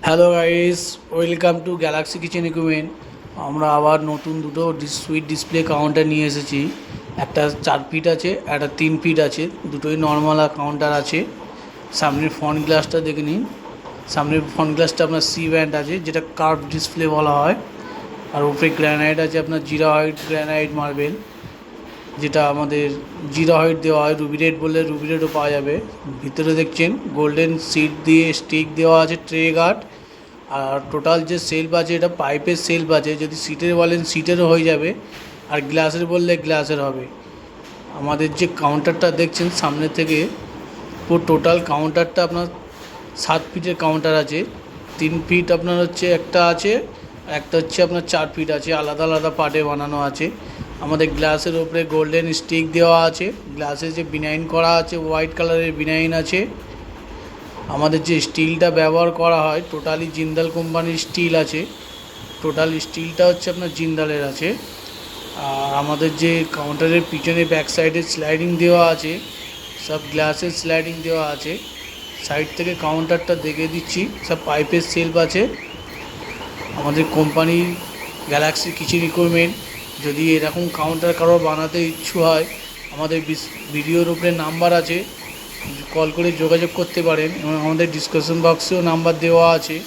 Hello guys, welcome to Galaxy kitchen equipment. আমরা আবার নতুন দুটো সুইট ডিসপ্লে কাউন্টার নিয়ে এসেছি। একটা 4 ফিট আছে, একটা 3 ফিট আছে, দুটোই নর্মাল কাউন্টার আছে। সামনের ফ্রন্ট গ্লাসটা দেখে নিন। সামনের ফ্রন্ট গ্লাসটা আপনার সি ব্যান্ড আছে, যেটা কার্ভ ডিসপ্লে বলা হয়। আর উপরে গ্রানাইট আছে, আপনার জিরা হোয়াইট গ্রানাইট মার্বেল, যেটা আমাদের জিরা হোয়াইট দেওয়া হয়। রুবি রেড বললে রুবি রেডও পাওয়া যাবে। ভিতরে দেখছেন গোল্ডেন সিট দিয়ে স্টিক দেওয়া আছে, ট্রে গার্ড। আর টোটাল যে সেলফ আছে, এটা পাইপের সেলফ আছে। যদি সিটের বলেন সিটেরও হয়ে যাবে, আর গ্লাসের বললে গ্লাসের হবে। আমাদের যে কাউন্টারটা দেখছেন সামনে থেকে, পুরো টোটাল কাউন্টারটা আপনার 7 ফিটের কাউন্টার আছে। 3 ফিট আপনার হচ্ছে একটা আছে, একটা হচ্ছে আপনার 4 ফিট আছে, আলাদা আলাদা পার্টে বানানো আছে। আমাদের গ্লাসের ওপরে গোল্ডেন স্টিক দেওয়া আছে। গ্লাসে যে বিনাইন করা আছে, হোয়াইট কালারের বিনাইন আছে। আমাদের যে স্টিলটা ব্যবহার করা হয়, টোটালি জিন্দাল কোম্পানির স্টিল আছে। টোটাল স্টিলটা হচ্ছে আপনার জিন্দালের আছে। আর আমাদের যে কাউন্টারের পিছনে ব্যাক সাইডে স্লাইডিং দেওয়া আছে, সব গ্লাসের স্লাইডিং দেওয়া আছে। সাইড থেকে কাউন্টারটা দেখে দিচ্ছি, সব পাইপের সেলফ আছে। আমাদের কোম্পানির গ্যালাক্সি কিচেন ইকুইপমেন্ট। যদি এরকম কাউন্টার কারো বানাতে ইচ্ছু হয়, আমাদের ভিডিওর উপরে নাম্বার আছে, কল করে যোগাযোগ করতে পারেন। এবং আমাদের ডিসকাশন বক্সেও নাম্বার দেওয়া আছে,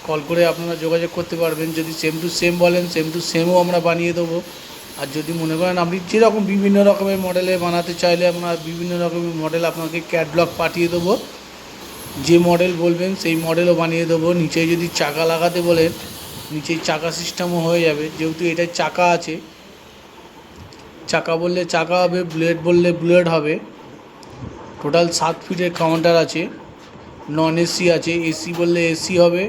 কল করে আপনারা যোগাযোগ করতে পারবেন। যদি সেম টু সেম বলেন, সেম টু সেমও আমরা বানিয়ে দেবো। আর যদি মনে করেন আপনি যেরকম বিভিন্ন রকমের মডেলে বানাতে চাইলে, আপনার বিভিন্ন রকমের মডেল আপনাকে ক্যাটলগ পাঠিয়ে দেবো। যে মডেল বলবেন সেই মডেলও বানিয়ে দেবো। নিচে যদি চাকা লাগাতে বলেন, নিচে চাকা সিস্টেমও হয়ে যাবে। যেহেতু এটা চাকা আছে, চাকা বললে চাকা হবে, ব্লেড বললে ব্লেড হবে। টোটাল 7 ফিটের কাউন্টার আছে। নন এসি আছে, এসি বললে এসি হবে।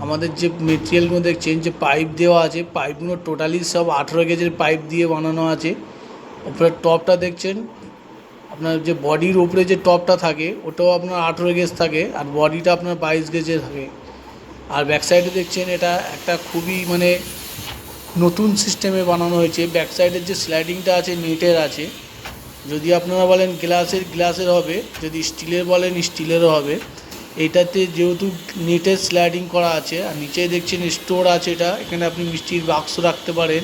আমাদের যে মেটেরিয়ালগুলো দেখছেন, যে পাইপ দেওয়া আছে, পাইপগুলো টোটালি সব 18 গেজের পাইপ দিয়ে বানানো আছে। উপরে টপটা দেখছেন, আপনার যে বডির উপরে যে টপটা থাকে, ওটাও আপনার 18 গেজ থাকে, আর বডিটা আপনার 22 গেজে থাকে। আর ব্যাক সাইডে দেখছেন, এটা একটা খুবই নতুন সিস্টেমে বানানো হয়েছে। ব্যাক সাইডের যে স্লাইডিংটা আছে, নেটের আছে। যদি আপনারা বলেন গ্লাসের হবে, যদি স্টিলের বলেন স্টিলেরও হবে। এইটাতে যেহেতু নেটের স্লাইডিং করা আছে, আর নিচে দেখছেন স্টোর আছে। এখানে আপনি মিষ্টির বাক্স রাখতে পারেন।